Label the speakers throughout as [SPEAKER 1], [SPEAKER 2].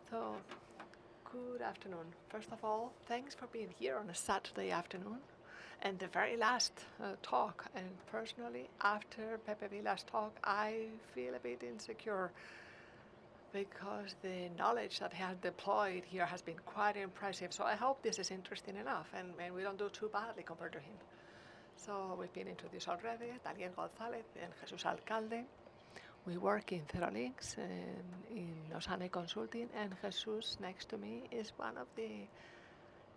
[SPEAKER 1] So, good afternoon. First of all, thanks for being here on a Saturday afternoon. And the very last talk, and personally, after Pepe Vila's talk, I feel a bit insecure because the knowledge that he has deployed here has been quite impressive. So I hope this is interesting enough and we don't do too badly compared to him. So we've been introduced already, Daniel González and Jesus Alcalde. We work in Links in Osane Consulting, and Jesus next to me is one of the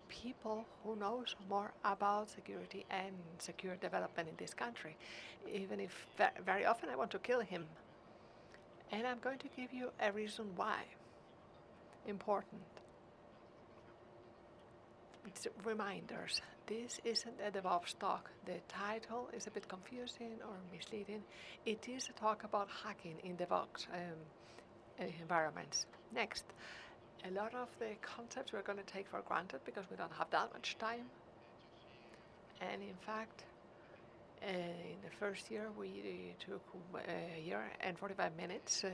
[SPEAKER 1] people who knows more about security and secure development in this country, even if very often I want to kill him. And I'm going to give you a reason why. Important. It's reminders. This isn't a DevOps talk. The title is a bit confusing or misleading. It is a talk about hacking in DevOps environments. Next, a lot of the concepts we're going to take for granted because we don't have that much time. And in fact, in the first year, we took a year and 45 minutes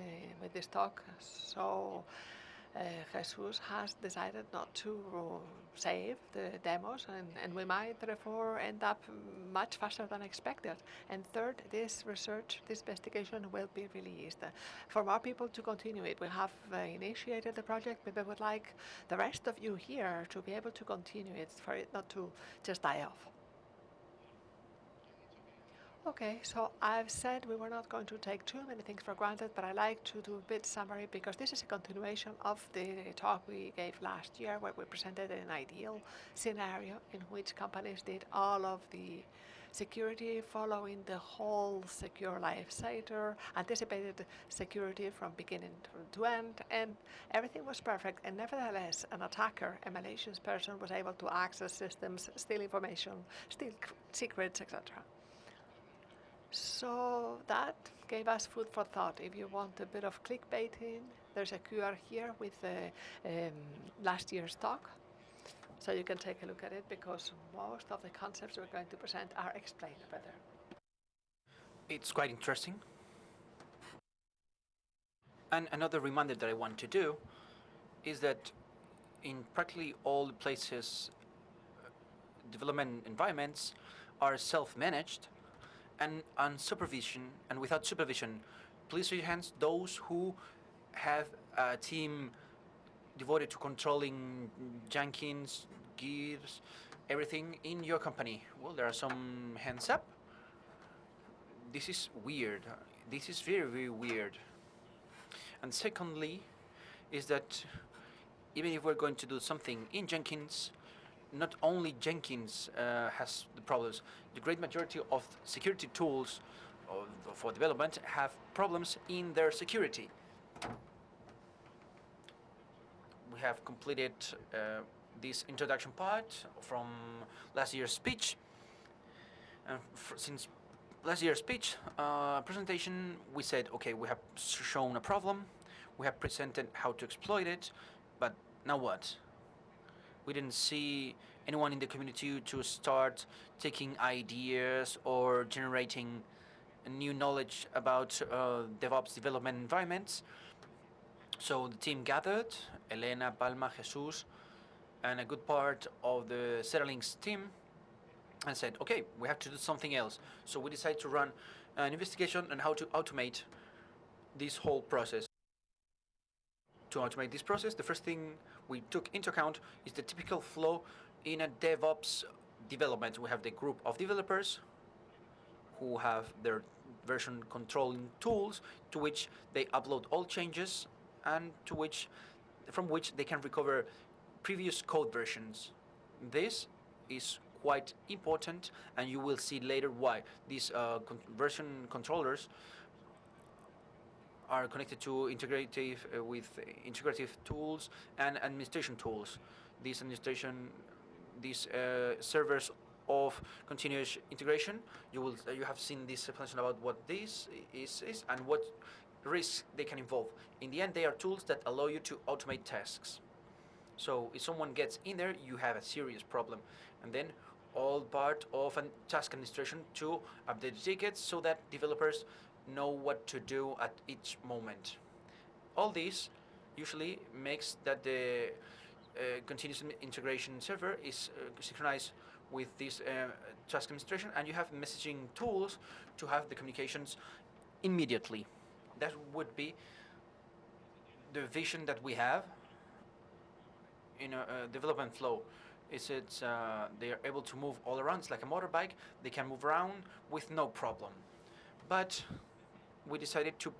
[SPEAKER 1] with this talk. So Jesus has decided not to save the demos, and we might therefore end up much faster than expected. And third, this research, this investigation will be released. For more people to continue it, we have initiated the project, but we would like the rest of you here to be able to continue it, for it not to just die off. Okay, so I've said we were not going to take too many things for granted, but I like to do a bit summary because this is a continuation of the talk we gave last year where we presented an ideal scenario in which companies did all of the security following the whole secure life cycle, anticipated security from beginning to end, and everything was perfect. And nevertheless, an attacker, a malicious person, was able to access systems, steal information, steal secrets, etc. So that gave us food for thought. If you want a bit of clickbaiting, there's a QR here with last year's talk. So you can take a look at it because most of the concepts we're going to present are explained over there.
[SPEAKER 2] It's quite interesting. And another reminder that I want to do is that in practically all places, development environments are self-managed and unsupervision, and without supervision. Please raise your hands, those who have a team devoted to controlling Jenkins, gears, everything in your company. Well, there are some hands up. This is weird. This is very, very weird. And secondly, is that even if we're going to do something in Jenkins, not only Jenkins has the problems. The great majority of security tools for development have problems in their security. We have completed this introduction part from last year's speech. And since last year's speech presentation, we said, okay, we have shown a problem, we have presented how to exploit it, but now what? We didn't see anyone in the community to start taking ideas or generating new knowledge about DevOps development environments. So the team gathered, Elena, Palma, Jesus, and a good part of the Links team, and said, okay, we have to do something else. So we decided to run an investigation on how to automate this whole process. To automate this process, the first thing we took into account is the typical flow in a DevOps development. We have the group of developers who have their version controlling tools to which they upload all changes and from which they can recover previous code versions. This is quite important, and you will see later why. These version controllers are connected to integrative tools and administration tools. These servers of continuous integration. You have seen this explanation about what this is and what risks they can involve. In the end, they are tools that allow you to automate tasks. So if someone gets in there, you have a serious problem. And then all part of a task administration to update tickets so that developers know what to do at each moment. All this usually makes that the continuous integration server is synchronized with this task administration, and you have messaging tools to have the communications immediately. That would be the vision that we have in a development flow. They are able to move all around. It's like a motorbike. They can move around with no problem. But we decided to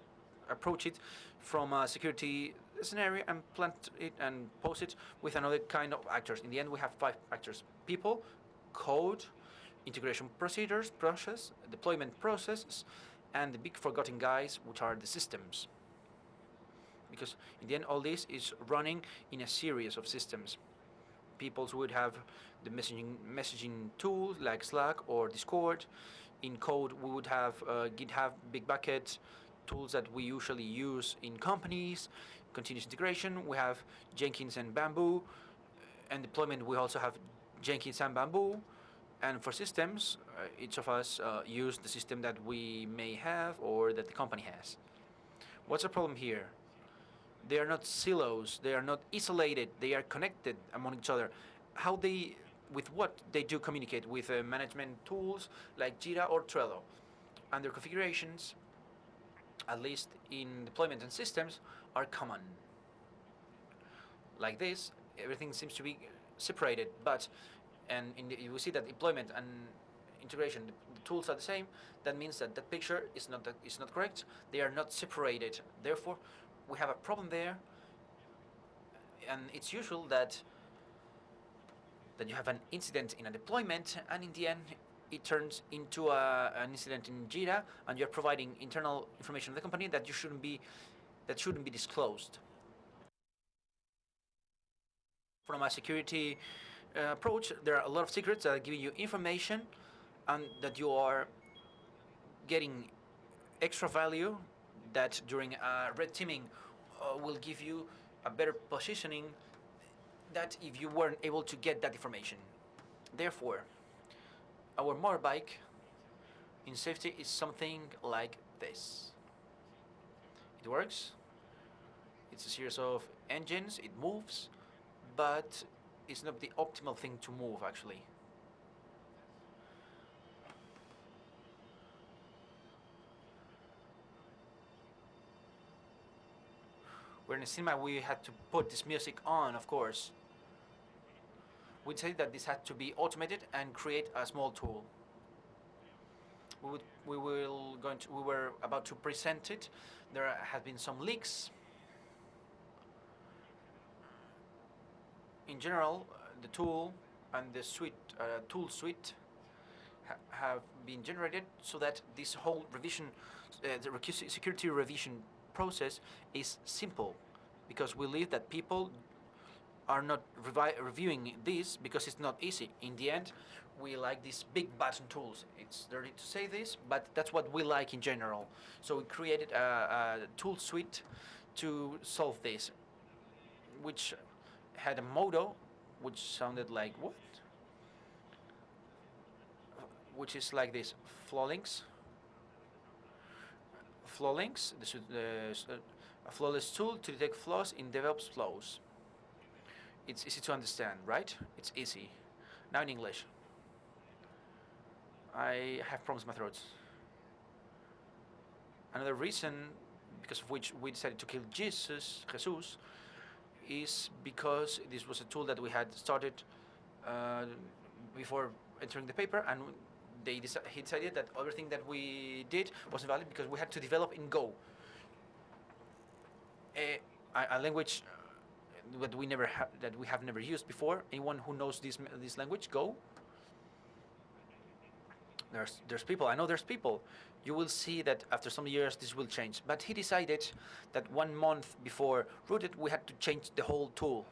[SPEAKER 2] approach it from a security scenario and plant it and pose it with another kind of actors. In the end, we have 5 actors: people, code, integration procedures, process, deployment processes, and the big forgotten guys, which are the systems. Because in the end, all this is running in a series of systems. People would have the messaging tools like Slack or Discord. In code, we would have GitHub, Bitbucket, tools that we usually use in companies. Continuous integration, we have Jenkins and Bamboo. And deployment, we also have Jenkins and Bamboo. And for systems, each of us use the system that we may have or that the company has. What's the problem here? They are not silos, they are not isolated, they are connected among each other. With what they do communicate with management tools like Jira or Trello. And their configurations, at least in deployment and systems, are common. Like this, everything seems to be separated, you will see that deployment and integration, the tools are the same. That means that that picture is not correct. They are not separated. Therefore, we have a problem there, and it's usual that you have an incident in a deployment, and in the end, it turns into an incident in Jira, and you're providing internal information of the company that shouldn't be disclosed. From a security approach, there are a lot of secrets that are giving you information, and that you are getting extra value that during red teaming will give you a better positioning that if you weren't able to get that information. Therefore, our motorbike in safety is something like this. It works. It's a series of engines. It moves, but it's not the optimal thing to move, actually. We're in a cinema, we had to put this music on, of course. We'd say that this had to be automated and create a small tool. We were about to present it. There had been some leaks. In general, the tool and the tool suite have been generated so that this whole revision, the security revision process is simple, because we believe that people are not reviewing this because it's not easy. In the end, we like these big button tools. It's dirty to say this, but that's what we like in general. So we created a tool suite to solve this, which had a motto which sounded like what? Which is like this: Flawlinks. Flawlinks, a flawless tool to detect flaws in DevOps flows. It's easy to understand, right? It's easy. Now in English. I have problems with my throat. Another reason because of which we decided to kill Jesus, is because this was a tool that we had started before entering the paper, and he decided that everything that we did wasn't valid because we had to develop in Go, a language that we have never used before. Anyone who knows this language, Go? There's people. I know there's people. You will see that after some years this will change. But he decided that 1 month before Rooted, we had to change the whole tool.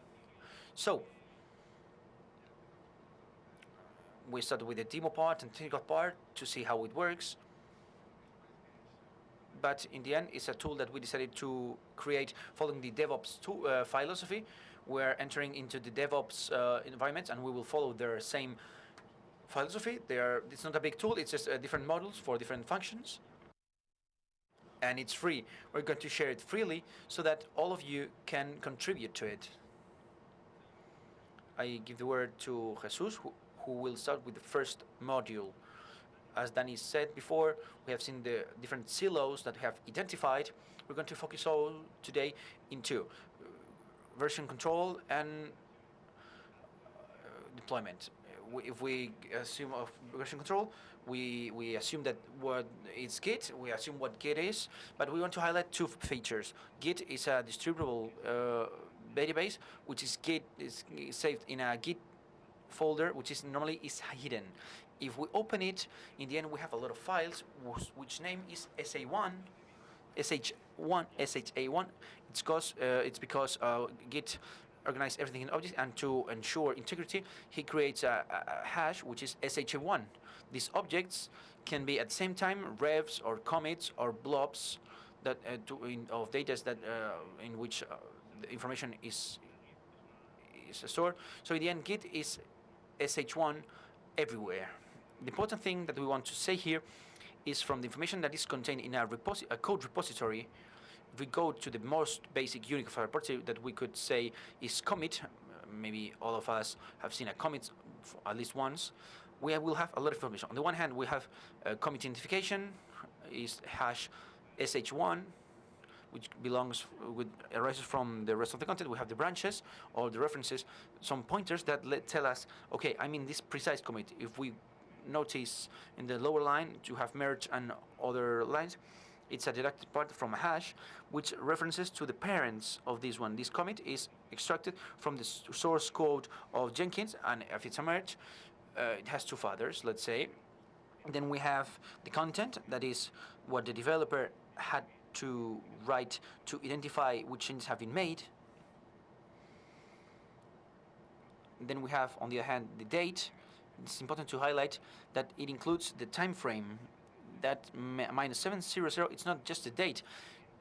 [SPEAKER 2] So we started with the demo part and technical part to see how it works. But in the end, it's a tool that we decided to create following the DevOps philosophy. We're entering into the DevOps environments, and we will follow their same philosophy. It's not a big tool, it's just different models for different functions. and it's free. We're going to share it freely so that all of you can contribute to it. I give the word to Jesus, who will start with the first module. As Danny said before, we have seen the different silos that we have identified. We're going to focus all today into version control and deployment. If we assume of version control, we assume that what is Git, we assume what Git is, but we want to highlight two features. Git is a distributable database, which is saved in a Git folder, which is normally hidden. If we open it, in the end we have a lot of files which name is SA1, SHA1. It's because Git organizes everything in objects, and to ensure integrity, he creates a hash which is SHA1. These objects can be at the same time revs or commits or blobs that of data that in which the information is stored. So in the end, Git is SH1 everywhere. The important thing that we want to say here is from the information that is contained in a code repository. If we go to the most basic unit of a repository that we could say is commit, maybe all of us have seen a commit at least once, we will have a lot of information. On the one hand, we have commit identification, is hash sh1, which arises from the rest of the content. We have the branches or the references, some pointers that tell us, okay, I'm in this precise commit. If we notice in the lower line to have merge and other lines, it's a deducted part from a hash, which references to the parents of this one. This commit is extracted from the source code of Jenkins, and if it's a merge, it has two fathers, let's say. Then we have the content, that is what the developer had to write to identify which changes have been made. Then we have, on the other hand, the date. It's important to highlight that it includes the time frame. That -700, it's not just the date,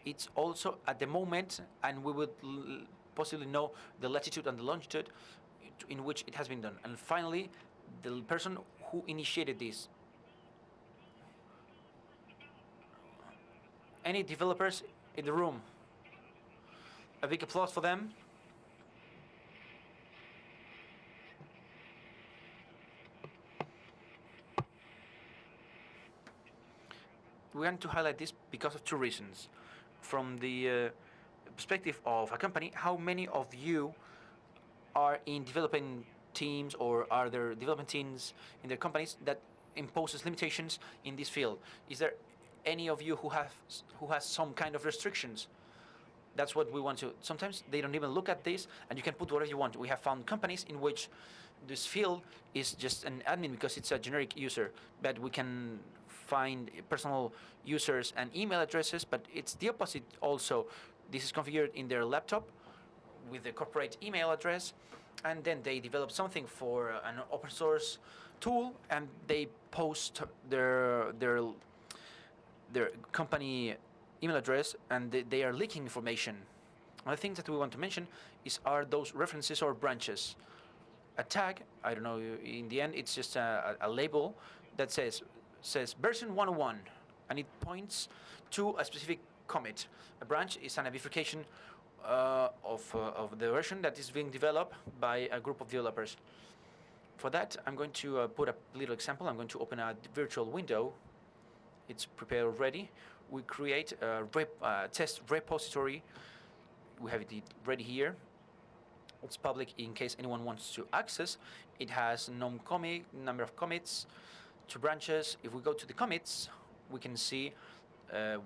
[SPEAKER 2] it's also at the moment, and we would possibly know the latitude and the longitude in which it has been done. And finally, the person who initiated this. Any developers in the room? A big applause for them. We want to highlight this because of two reasons. From the perspective of a company, how many of you are in developing teams, or are there development teams in their companies that imposes limitations in this field? Is there any of you who has some kind of restrictions? That's what we want to. Sometimes they don't even look at this, and you can put whatever you want. We have found companies in which this field is just an admin because it's a generic user, but we can find personal users and email addresses, but it's the opposite also. This is configured in their laptop with the corporate email address, and then they develop something for an open source tool, and they post their company email address, and they are leaking information. Another thing that we want to mention are those references or branches. A tag, I don't know, in the end it's just a label that says version 101, and it points to a specific commit. A branch is an bifurcation of the version that is being developed by a group of developers. For that, I'm going to put a little example. I'm going to open a virtual window. It's prepared already. We create a test repository. We have it ready here. It's public in case anyone wants to access. It has number of commits, 2 branches. If we go to the commits, we can see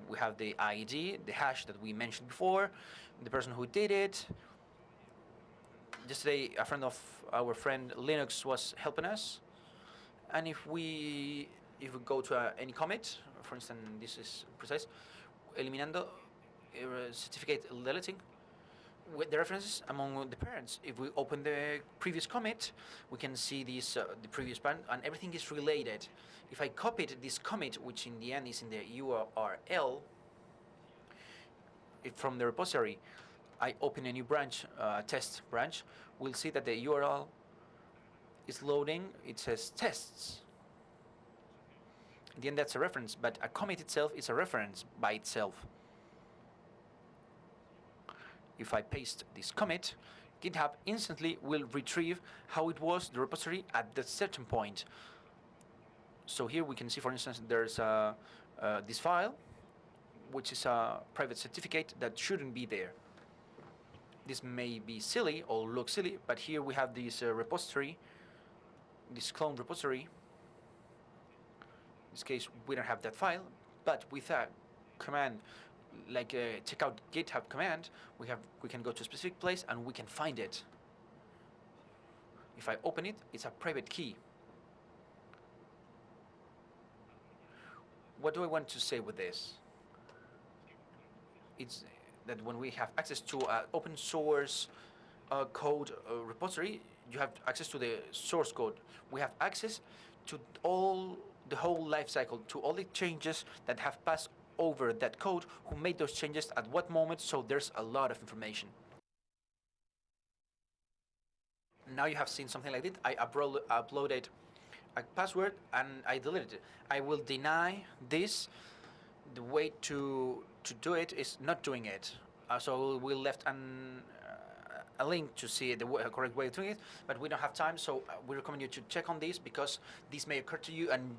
[SPEAKER 2] we have the ID, the hash that we mentioned before, the person who did it. Yesterday, a friend of our friend Linux was helping us. And if we go to any commit, for instance, this is precise, eliminando, certificate deleting, with the references among the parents. If we open the previous commit, we can see this the previous parent, and everything is related. If I copied this commit, which in the end is in the URL, from the repository, I open a new branch, test branch, we'll see that the URL is loading. It says tests. In the end, that's a reference, but a commit itself is a reference by itself. If I paste this commit, GitHub instantly will retrieve how it was the repository at that certain point. So here we can see, for instance, there's this file, which is a private certificate that shouldn't be there. This may be silly or look silly, but here we have this repository, this clone repository. In this case, we don't have that file, but with a command like checkout GitHub command, we can go to a specific place and we can find it. If I open it, it's a private key. What do I want to say with this? It's that when we have access to an open source code repository, you have access to the source code. We have access to the whole life cycle, to all the changes that have passed over that code, who made those changes at what moment, so there's a lot of information. Now you have seen something like this. I uploaded a password and I deleted it. I will deny this. The way to do it is not doing it. So we left a link to see the correct way of doing it, but we don't have time, so we recommend you to check on this, because this may occur to you and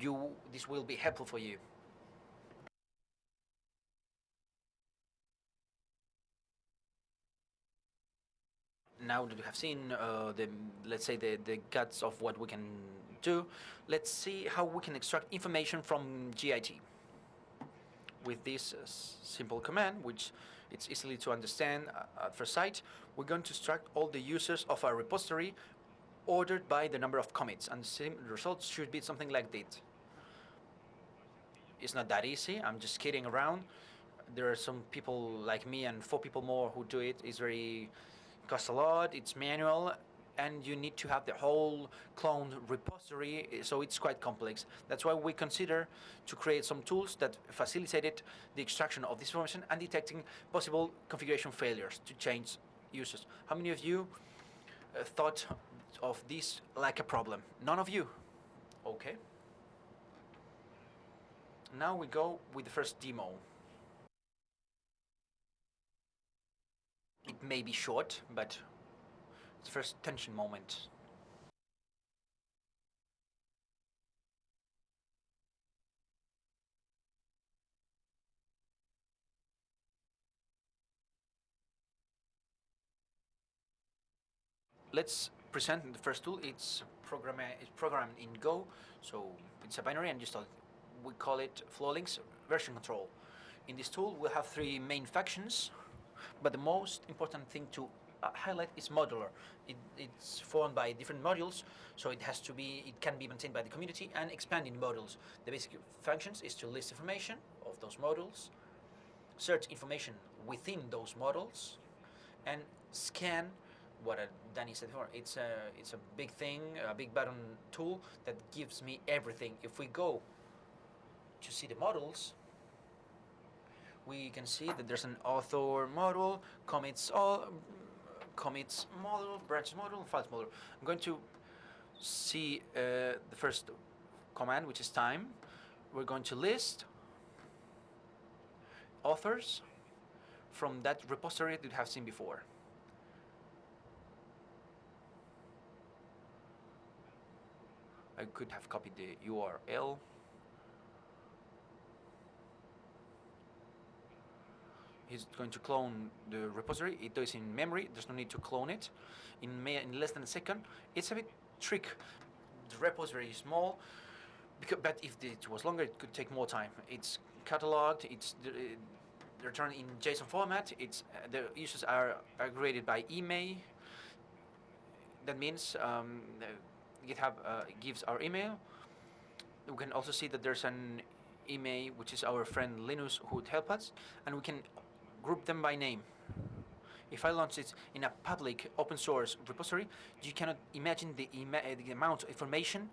[SPEAKER 2] this will be helpful for you. Now that you have seen let's say the guts of what we can do, let's see how we can extract information from Git. With this simple command, which it's easily to understand at first sight, we're going to extract all the users of our repository ordered by the number of commits, and the results should be something like this. It's not that easy, I'm just kidding around. There are some people like me and 4 people more who do it. Costs a lot, it's manual, and you need to have the whole cloned repository, so it's quite complex. That's why we consider to create some tools that facilitated the extraction of this information and detecting possible configuration failures to change users. How many of you thought of this like a problem? None of you? Okay. Now we go with the first demo. It may be short, but it's the first tension moment. Let's present the first tool. It's programmed in Go, so it's a binary, and we call it FlowLinks version control. In this tool, we'll have 3 main factions. But the most important thing to highlight is modular. It's formed by different modules, so it can be maintained by the community and expanding modules. The basic functions is to list information of those modules, search information within those modules, and scan what Danny said before. It's a big thing, a big button tool that gives me everything. If we go to see the modules, we can see that there's an author module, commits module, branches module, files module. I'm going to see the first command, which is time. We're going to list authors from that repository that you have seen before. I could have copied the URL. He's going to clone the repository. It does in memory. There's no need to clone it in less than a second. It's a bit trick. The repository is small, but if it was longer, it could take more time. It's cataloged. It's returned in JSON format. The users are aggregated by email. That means GitHub gives our email. We can also see that there's an email, which is our friend Linus, who would help us, and we can group them by name. If I launch it in a public open source repository, you cannot imagine the amount of information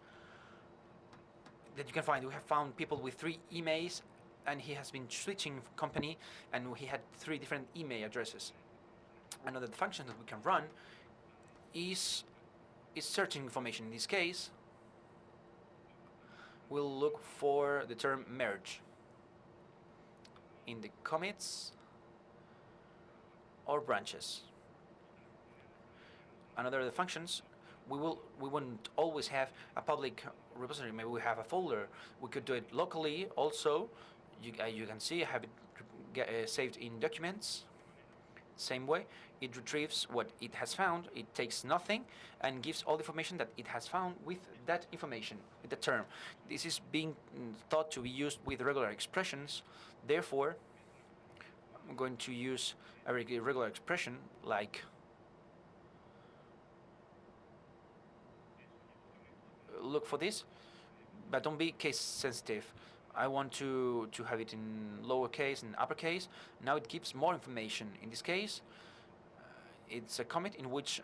[SPEAKER 2] that you can find. We have found people with 3 emails, and he has been switching company, and he had 3 different email addresses. Another function that we can run is searching information. In this case, we'll look for the term merge in the commits or branches. Another of the functions, we wouldn't always have a public repository. Maybe we have a folder. We could do it locally also. You can see I have it saved in documents. Same way, it retrieves what it has found. It takes nothing and gives all the information that it has found with that information, with the term. This is being thought to be used with regular expressions. Therefore, I'm going to use a regular expression like look for this, but don't be case sensitive. I want to have it in lowercase and uppercase. Now it gives more information. In this case, it's a commit in which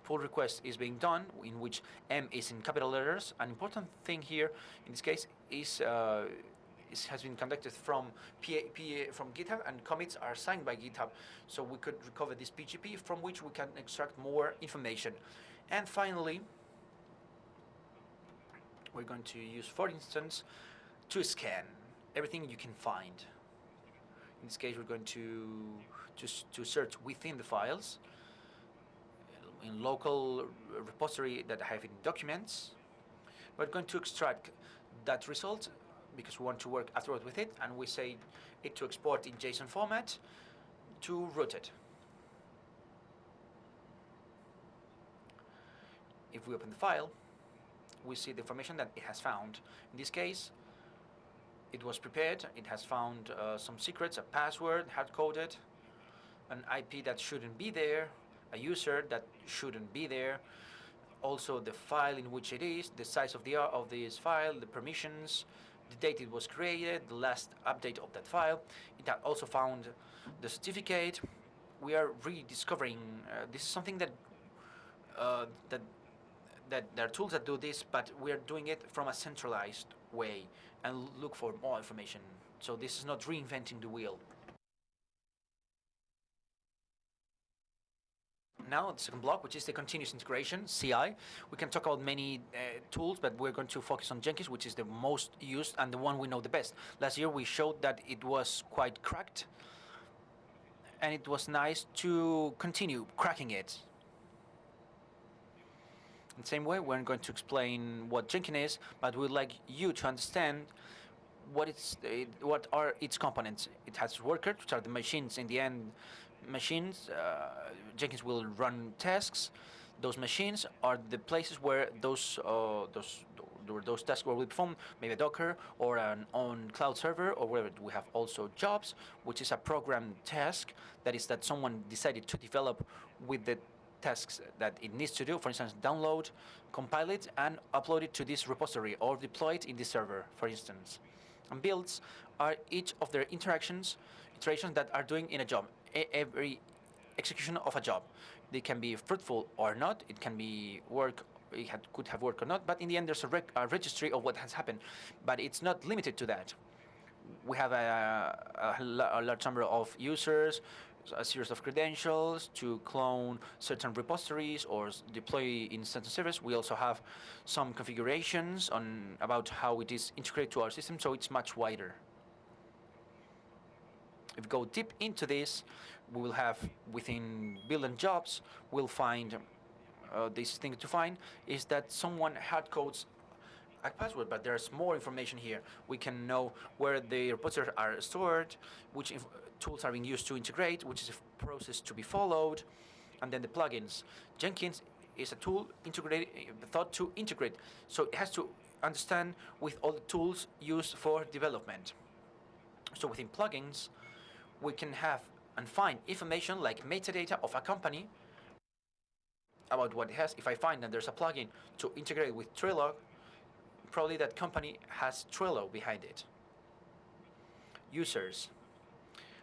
[SPEAKER 2] pull request is being done, in which M is in capital letters. An important thing here, in this case, is has been conducted from from GitHub, and commits are signed by GitHub. So we could recover this PGP from which we can extract more information. And finally, we're going to use, for instance, to scan everything you can find. In this case, we're going to search within the files in local repository that I have in documents. We're going to extract that result because we want to work afterwards with it, and we say it to export in JSON format to rooted. If we open the file, we see the information that it has found. In this case, it was prepared. It has found some secrets, a password hard-coded, an IP that shouldn't be there, a user that shouldn't be there, also the file in which it is, the size of this file, the permissions, the date it was created, the last update of that file. It had also found the certificate. We are rediscovering. This is something that that there are tools that do this, but we are doing it from a centralized way and look for more information. So this is not reinventing the wheel. Now the second block, which is the continuous integration, CI. We can talk about many tools, but we're going to focus on Jenkins, which is the most used and the one we know the best. Last year we showed that it was quite cracked, and it was nice to continue cracking it. In the same way, we're going to explain what Jenkins is, but we'd like you to understand what are its components. It has workers, which are the machines. In the end, machines, Jenkins will run tasks. Those machines are the places where those tasks will be performed, maybe a Docker or an on cloud server or wherever. We have also jobs, which is a programmed task that someone decided to develop with the tasks that it needs to do. For instance, download, compile it, and upload it to this repository or deploy it in this server, for instance. And builds are each of their iterations that are doing in a job. Every execution of a job. They can be fruitful or not. It can be work. Could have worked or not. But in the end, there's a registry of what has happened. But it's not limited to that. We have a large number of users, a series of credentials to clone certain repositories or deploy in certain servers. We also have some configurations about how it is integrated to our system, so it's much wider. If we go deep into this, we will have within build and jobs, we'll find this thing to find is that someone hard codes a password, but there's more information here. We can know where the repositories are stored, which tools are being used to integrate, which is a process to be followed, and then the plugins. Jenkins is a tool thought to integrate, so it has to understand with all the tools used for development. So within plugins, we can have and find information like metadata of a company about what it has. If I find that there's a plugin to integrate with Trello, probably that company has Trello behind it. Users.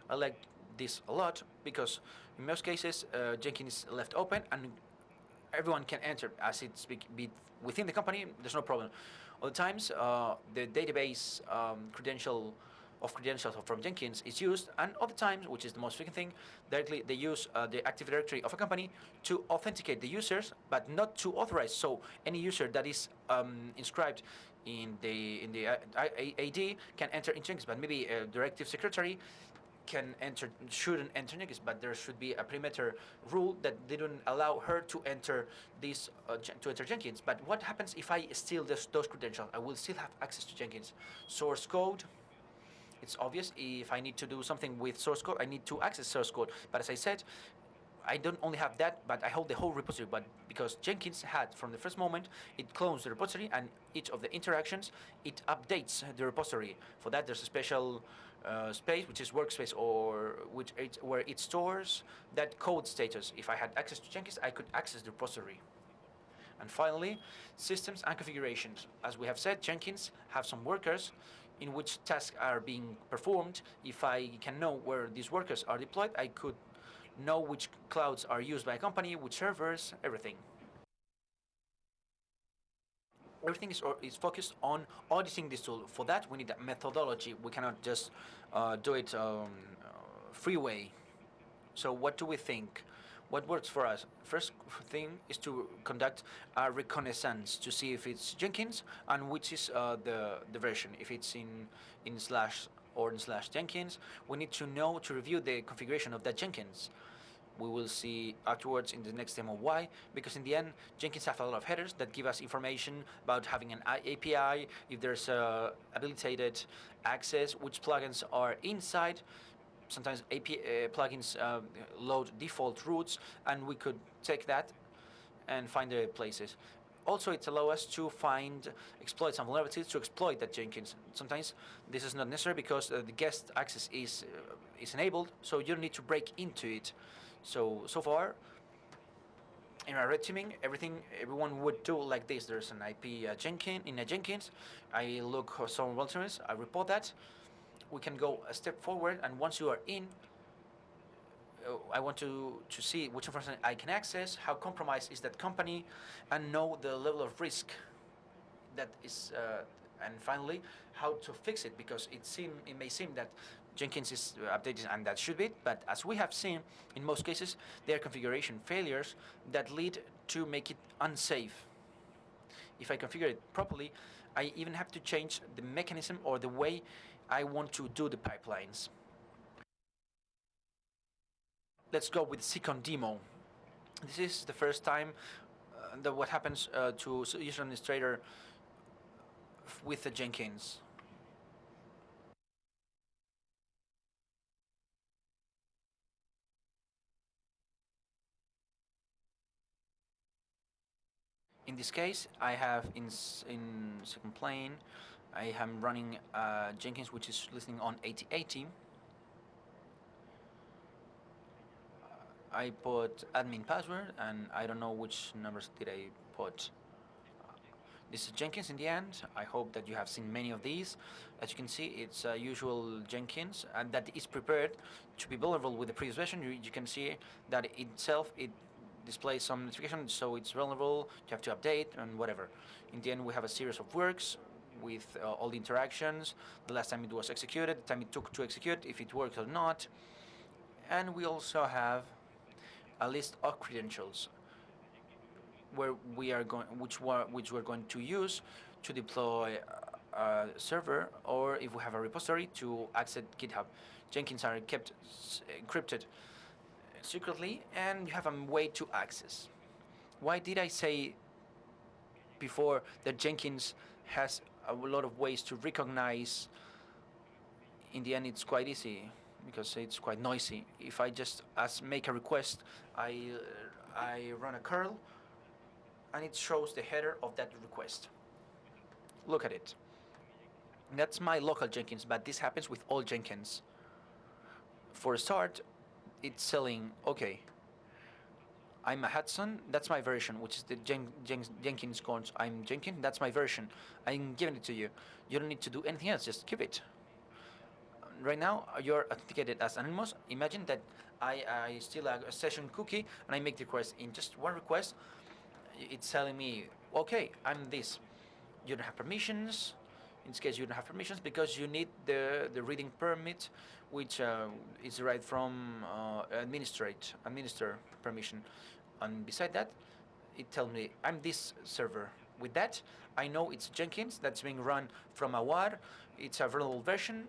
[SPEAKER 2] I like this a lot because in most cases Jenkins is left open and everyone can enter as it's be within the company. There's no problem. Other times the database credentials from Jenkins is used, and other times, which is the most frequent thing, directly they use the Active Directory of a company to authenticate the users, but not to authorize. So any user that is inscribed in the AD can enter into Jenkins, but maybe a directive secretary shouldn't enter Jenkins, but there should be a perimeter rule that didn't allow her to enter Jenkins. But what happens if I steal those credentials? I will still have access to Jenkins. Source code, it's obvious. If I need to do something with source code, I need to access source code. But as I said, I don't only have that, but I hold the whole repository. But because Jenkins had, from the first moment, it clones the repository, and each of the interactions, it updates the repository. For that, there's a special space, which is workspace, or where it stores that code status. If I had access to Jenkins, I could access the repository. And finally, systems and configurations. As we have said, Jenkins have some workers in which tasks are being performed. If I can know where these workers are deployed, I could know which clouds are used by a company, which servers, everything. Everything is focused on auditing this tool. For that, we need a methodology. We cannot just do it freeway. So what do we think? What works for us? First thing is to conduct a reconnaissance to see if it's Jenkins and which is the version. If it's in slash or in slash Jenkins, we need to know to review the configuration of that Jenkins. We will see afterwards in the next demo why, because in the end, Jenkins have a lot of headers that give us information about having an API, if there's habilitated access, which plugins are inside. Sometimes plugins load default routes, and we could take that and find the places. Also, it allows us to find exploits and vulnerabilities to exploit that Jenkins. Sometimes this is not necessary because the guest access is enabled, so you don't need to break into it. So far, in our red teaming, everyone would do like this. There's an IP Jenkins. I look for some vulnerabilities. I report that. We can go a step forward, and once you are in, I want to see which information I can access, how compromised is that company, and know the level of risk that is, and finally, how to fix it, because it may seem that Jenkins is updated and that should be, but as we have seen, in most cases, there are configuration failures that lead to make it unsafe. If I configure it properly, I even have to change the mechanism or the way I want to do the pipelines. Let's go with Second demo. This is the first time that what happens to user administrator with the Jenkins. In this case, I have in second plane, I am running Jenkins, which is listening on 8080. I put admin password, and I don't know which numbers did I put. This is Jenkins in the end. I hope that you have seen many of these. As you can see, it's a usual Jenkins, and that is prepared to be vulnerable with the previous version. You can see that itself, it displays some notifications, so it's vulnerable, you have to update, and whatever. In the end, we have a series of works with all the interactions, the last time it was executed, the time it took to execute, if it works or not. And we also have a list of credentials where we are which we're going to use to deploy a server, or if we have a repository to access GitHub. Jenkins are kept encrypted secretly, and you have a way to access. Why did I say before that Jenkins has a lot of ways to recognize? In the end, it's quite easy because it's quite noisy. If I just make a request, I run a curl, and it shows the header of that request. Look at it. That's my local Jenkins, but this happens with all Jenkins. For a start, it's selling, okay, I'm a Hudson, that's my version, which is the Jenkins cons. I'm Jenkins, that's my version. I'm giving it to you. You don't need to do anything else, just give it. Right now, you're authenticated as anonymous. Imagine that I steal a session cookie, and I make the request. In just one request, it's telling me, okay, I'm this. You don't have permissions. In this case, you don't have permissions because you need the reading permit, which is derived from administer permission. And beside that, it tells me I'm this server. with that, I know it's Jenkins that's being run from a WAR. It's a vulnerable version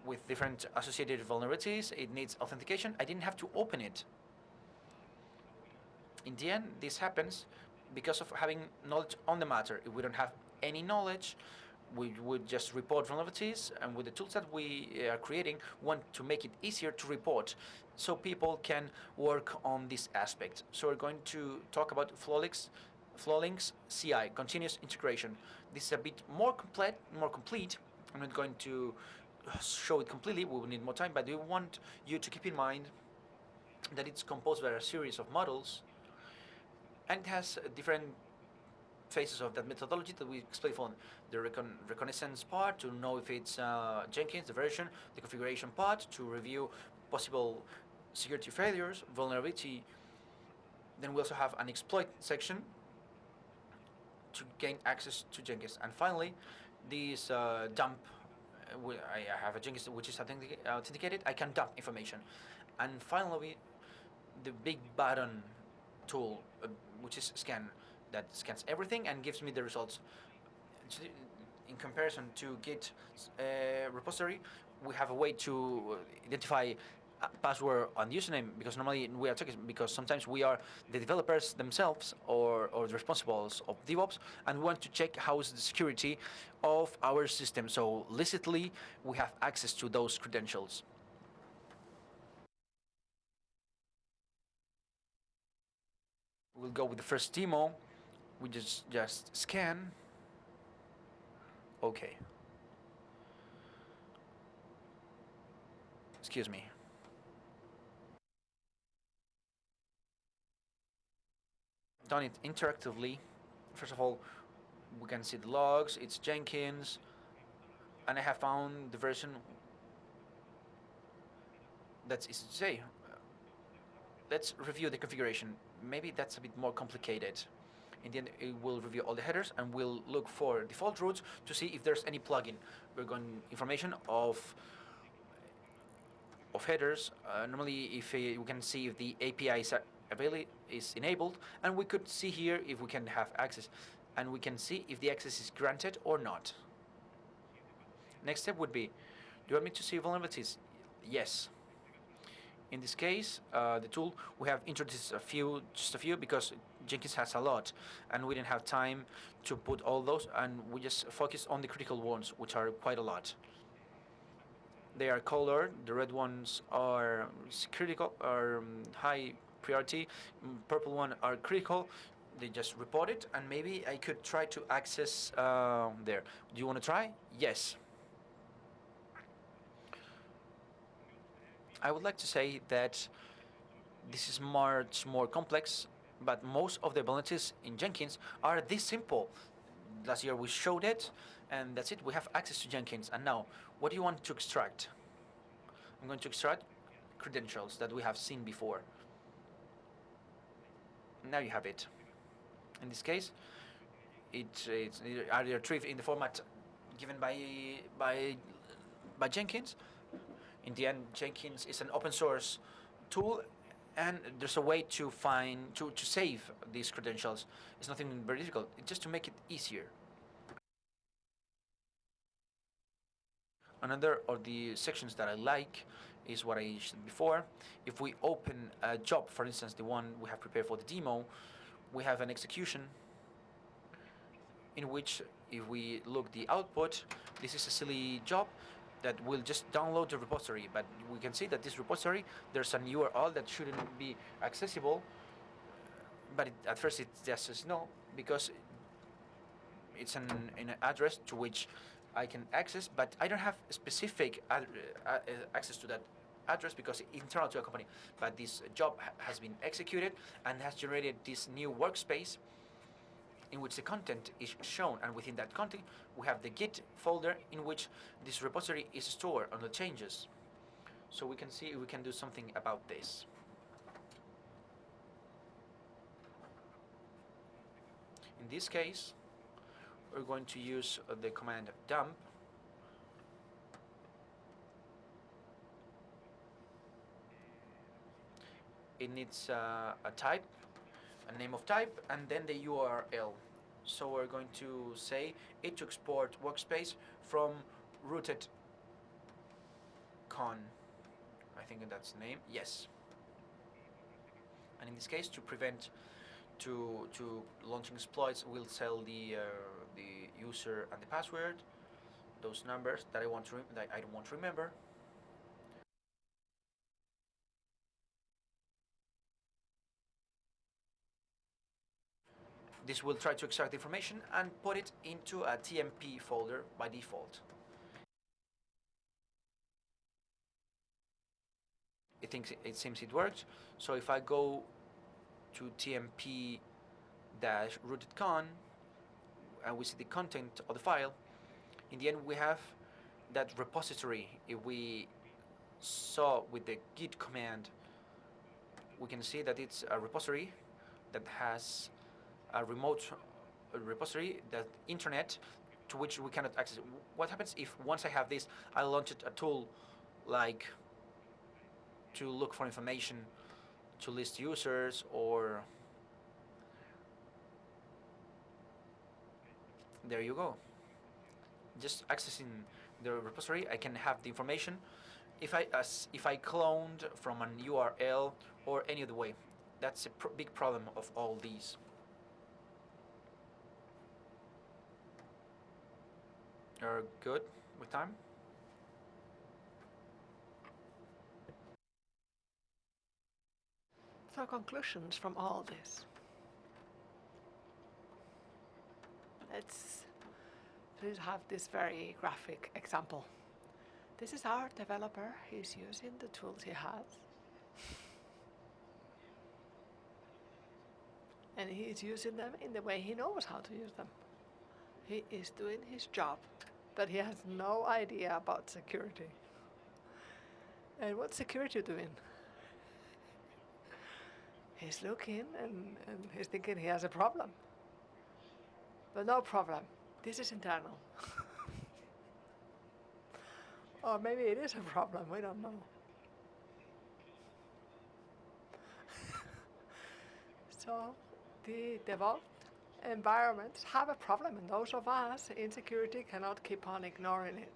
[SPEAKER 2] with different associated vulnerabilities. It needs authentication. I didn't have to open it. In the end, this happens because of having knowledge on the matter. If we don't have any knowledge, we would just report vulnerabilities, and with the tools that we are creating, want to make it easier to report so people can work on this aspect. So we're going to talk about Flowlinks CI, continuous integration. This is a bit more complete. I'm not going to show it completely, we will need more time, but we want you to keep in mind that it's composed by a series of models, and it has different phases of that methodology that we explain on the reconnaissance part to know if it's Jenkins, the version, the configuration part to review possible security failures, vulnerability. Then we also have an exploit section to gain access to Jenkins. And finally, this dump, I have a Jenkins which is authenticated, I can dump information. And finally, the big button tool, which is scan, that scans everything and gives me the results. In comparison to Git repository, we have a way to identify password and username, because normally we are talking, because sometimes we are the developers themselves or the responsibles of DevOps, and we want to check how is the security of our system. So licitly, we have access to those credentials. We'll go with the first demo. We just scan. Okay. Excuse me. Done it interactively. First of all, we can see the logs, it's Jenkins, and I have found the version that's easy to say. Let's review the configuration. Maybe that's a bit more complicated. In the end, it will review all the headers and we'll look for default routes to see if there's any plugin. We're going information of headers. Normally, if we can see if the API is enabled, and we could see here if we can have access, and we can see if the access is granted or not. Next step would be, do you want me to see vulnerabilities? Yes. In this case, the tool, we have introduced just a few, because Jenkins has a lot, and we didn't have time to put all those, and we just focus on the critical ones, which are quite a lot. They are colored. The red ones are critical, are high priority. Purple one are critical. They just report it, and maybe I could try to access there. Do you want to try? Yes. I would like to say that this is much more complex, but most of the vulnerabilities in Jenkins are this simple. Last year we showed it, and that's it. We have access to Jenkins. And now, what do you want to extract? I'm going to extract credentials that we have seen before. Now you have it. In this case, it's either retrieved in the format given by Jenkins. In the end, Jenkins is an open source tool, and there's a way to save these credentials. It's nothing very difficult. It's just to make it easier. Another of the sections that I like is what I said before. If we open a job, for instance, the one we have prepared for the demo, we have an execution in which, if we look the output, this is a silly job that will just download the repository, but we can see that this repository, there's an URL that shouldn't be accessible, but at first it just says no, because it's an address to which I can access, but I don't have specific access to that address because it's internal to a company. But this job has been executed and has generated this new workspace in which the content is shown, and within that content we have the Git folder in which this repository is stored on the changes. So we can see if we can do something about this. In this case, we're going to use the command dump. It needs a type, a name of type, and then the URL. So we're going to say it to export workspace from RootedCON. I think that's the name. Yes. And in this case, to prevent to launching exploits, we'll tell the user and the password, those numbers that I don't want to remember. This will try to extract the information and put it into a TMP folder by default. It seems it works. So if I go to tmp-rootedcon and we see the content of the file, in the end we have that repository. If we saw with the git command, we can see that it's a repository that has a remote repository, that internet, to which we cannot access. What happens if once I have this, I launch a tool like to look for information, to list users, or there you go. Just accessing the repository, I can have the information. If I cloned from an URL or any other way, that's a big problem of all these. Are good with time?
[SPEAKER 1] So conclusions from all this. Let's please have this very graphic example. This is our developer. He's using the tools he has. And he is using them in the way he knows how to use them. He is doing his job, but he has no idea about security. And what's security doing? He's looking and he's thinking he has a problem. But no problem. This is internal. Or maybe it is a problem, we don't know. So the developed environments have a problem, and those of us in security cannot keep on ignoring it.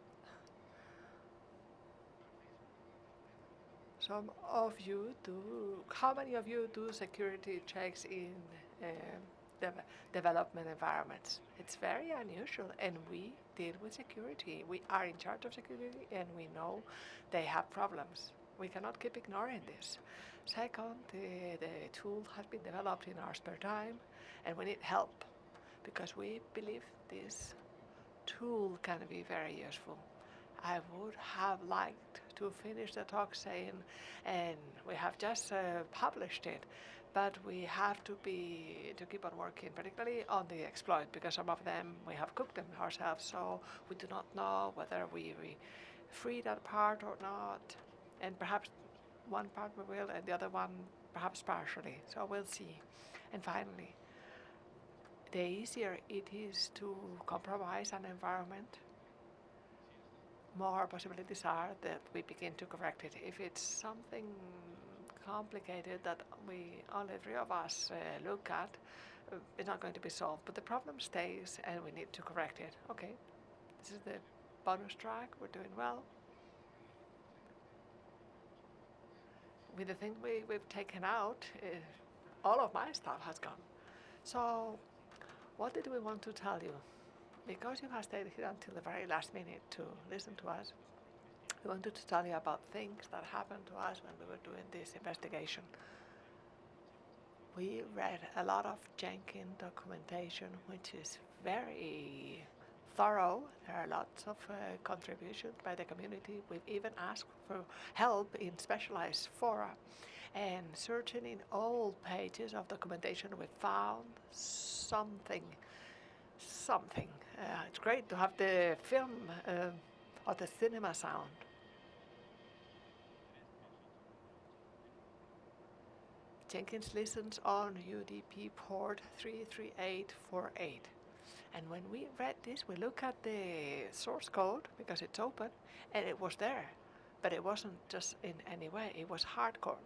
[SPEAKER 1] How many of you do security checks in development environments? It's very unusual, and we deal with security. We are in charge of security, and we know they have problems. We cannot keep ignoring this. Second, the tool has been developed in our spare time, and we need help because we believe this tool can be very useful. I would have liked to finish the talk saying, and we have just published it, but we have to keep on working, particularly on the exploit, because some of them we have cooked them ourselves, so we do not know whether we free that part or not, and perhaps one part we will, and the other one perhaps partially. So we'll see. And finally, the easier it is to compromise an environment, more possibilities are that we begin to correct it. If it's something complicated that only three of us look at, it's not going to be solved. But the problem stays, and we need to correct it. Okay, this is the bonus track. We're doing well. With the thing we've taken out, all of my stuff has gone. So what did we want to tell you? Because you have stayed here until the very last minute to listen to us, we wanted to tell you about things that happened to us when we were doing this investigation. We read a lot of Jenkins documentation, which is very thorough. There are lots of contributions by the community. We've even asked for help in specialized fora. And searching in old pages of documentation, we found something. It's great to have the film or the cinema sound. Jenkins listens on UDP port 33848. And when we read this, we look at the source code because it's open, and it was there. But it wasn't just in any way, it was hardcore.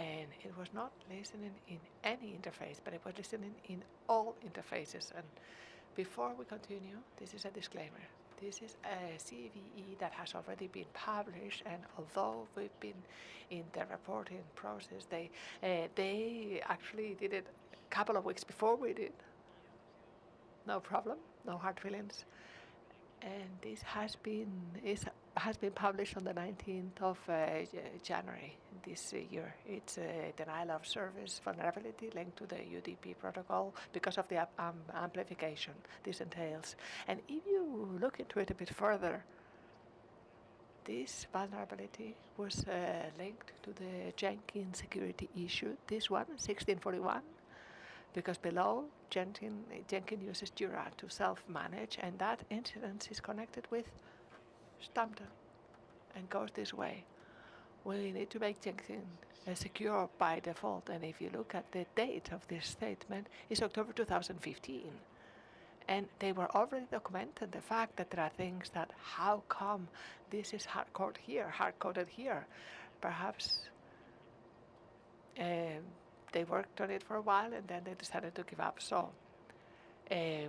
[SPEAKER 1] and it was not listening in any interface, but it was listening in all interfaces. And before we continue, this is a disclaimer. This is a CVE that has already been published, and although we've been in the reporting process, they actually did it a couple of weeks before we did. No problem, no hard feelings. And this has been published on the 19th of January this year. It's a denial of service vulnerability linked to the UDP protocol because of the amplification this entails. And if you look into it a bit further, this vulnerability was linked to the Jenkins security issue, this one, 1641, because below Jenkins uses Jira to self-manage, and that incident is connected with Stamped and goes this way. We need to make Jenkins secure by default, and if you look at the date of this statement, it's October 2015. And they were already documented the fact that there are things that, how come this is hard-coded here? Perhaps they worked on it for a while and then they decided to give up. So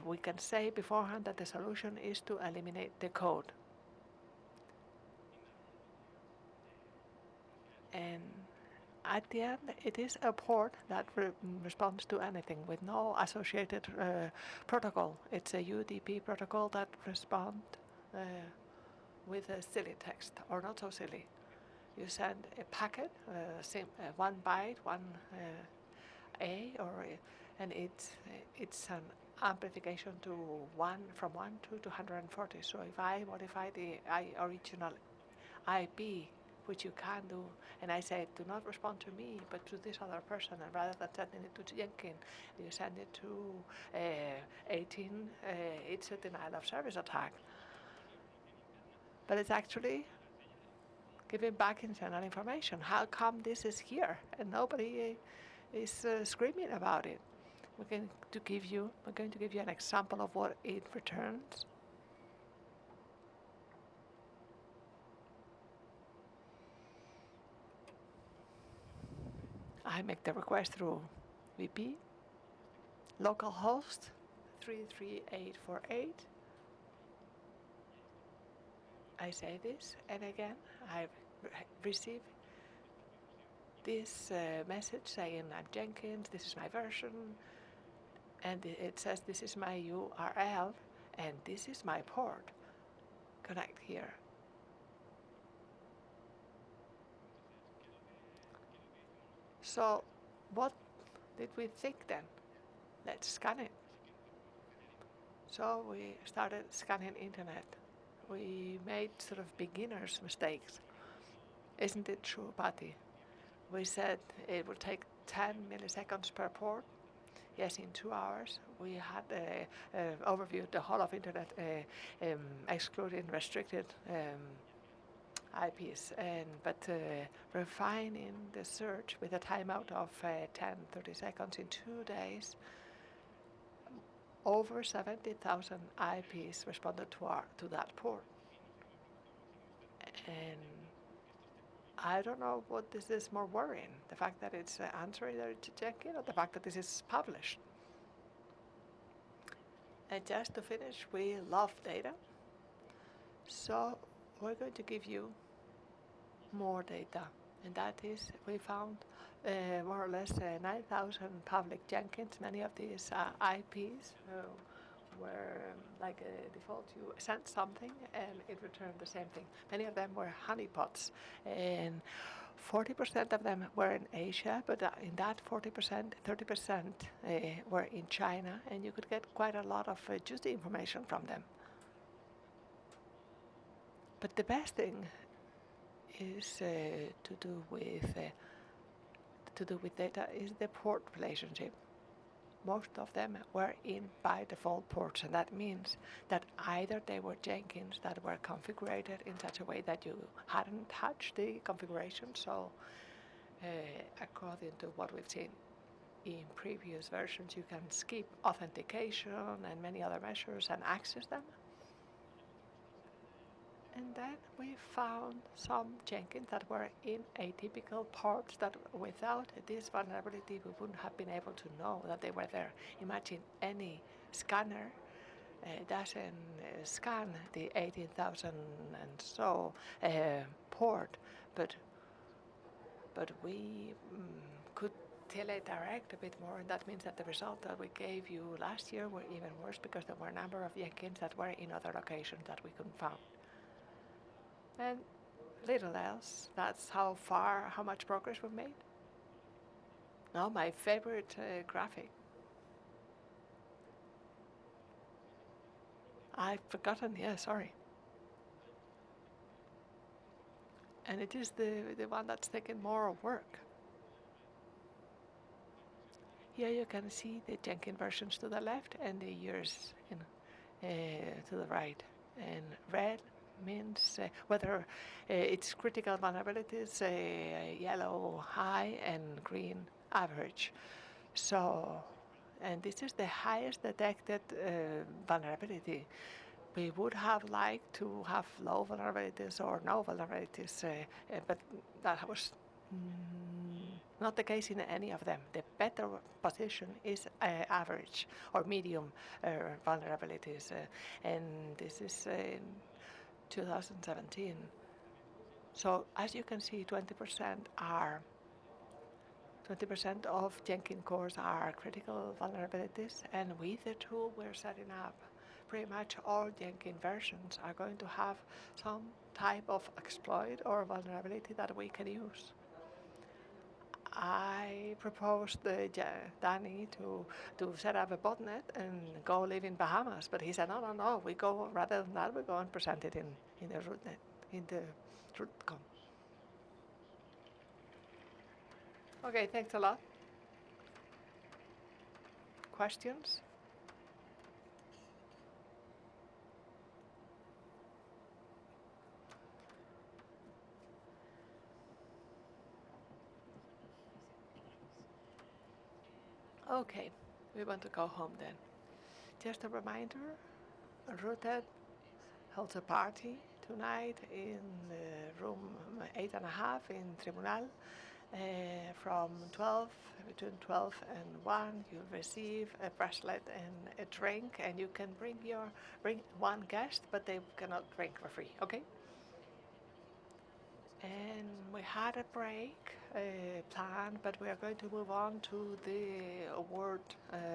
[SPEAKER 1] we can say beforehand that the solution is to eliminate the code. And at the end, it is a port that responds to anything with no associated protocol. It's a UDP protocol that responds with a silly text, or not so silly. You send a packet, 1 byte, 1 A, and it's an amplification to from 1 to 240. So if I modify the original IP, which you can do, and I say, do not respond to me, but to this other person, and rather than sending it to Jenkins, you send it to 18, it's a denial of service attack. But it's actually giving back internal information. How come this is here and nobody is screaming about it? We're going to give you an example of what it returns. I make the request through VP, localhost 33848. I say this, and again, I receive this message saying, I'm Jenkins, this is my version, and it says this is my URL, and this is my port. Connect here. So what did we think then? Let's scan it. So we started scanning internet. We made sort of beginner's mistakes. Isn't it true, Patty? We said it would take 10 milliseconds per port. Yes, in 2 hours we had overviewed the whole of internet, excluding restricted IPs, but refining the search with a timeout of 10-30 seconds in 2 days. Over 70,000 IPs responded to that port. And I don't know what this is more worrying, the fact that it's answering to Jenkins or the fact that this is published. And just to finish, we love data. So we're going to give you more data. And that is, we found more or less 9,000 public Jenkins. Many of these IPs were like a default. You sent something and it returned the same thing. Many of them were honeypots, and 40% of them were in Asia, but in that 40%, 30% were in China, and you could get quite a lot of juicy information from them. But the best thing is to do with data is the port relationship. Most of them were in by default ports, and that means that either they were Jenkins that were configured in such a way that you hadn't touched the configuration, so according to what we've seen in previous versions, you can skip authentication and many other measures and access them. And then we found some Jenkins that were in atypical ports that without this vulnerability we wouldn't have been able to know that they were there. Imagine any scanner doesn't scan the 18,000 and so port, but we could direct a bit more, and that means that the result that we gave you last year were even worse because there were a number of Jenkins that were in other locations that we couldn't find. And little else, that's how much progress we've made. Now my favorite graphic. I've forgotten, yeah, sorry. And it is the one that's taken more work. Here you can see the Jenkins versions to the left and the years to the right. And red means whether it's critical vulnerabilities, yellow high and green average. So, and this is the highest detected vulnerability. We would have liked to have low vulnerabilities or no vulnerabilities, but that was not the case in any of them. The better position is average or medium vulnerabilities, and this is in 2017. So as you can see, 20% of Jenkins cores are critical vulnerabilities, and with the tool we're setting up, pretty much all Jenkins versions are going to have some type of exploit or vulnerability that we can use. I proposed Danny to set up a botnet and go live in Bahamas, but he said, no, we go, rather than that, we go and present it in the RootNet, in the RootedCon. Okay, thanks a lot. Questions? Okay, we want to go home then. Just a reminder, Rooted holds a party tonight in room 8.5 in Tribunal. Between 12 and 1, you'll receive a bracelet and a drink, and you can bring one guest, but they cannot drink for free, okay? And we had a break planned, but we are going to move on to the award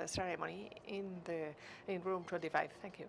[SPEAKER 1] ceremony in room 25. Thank you.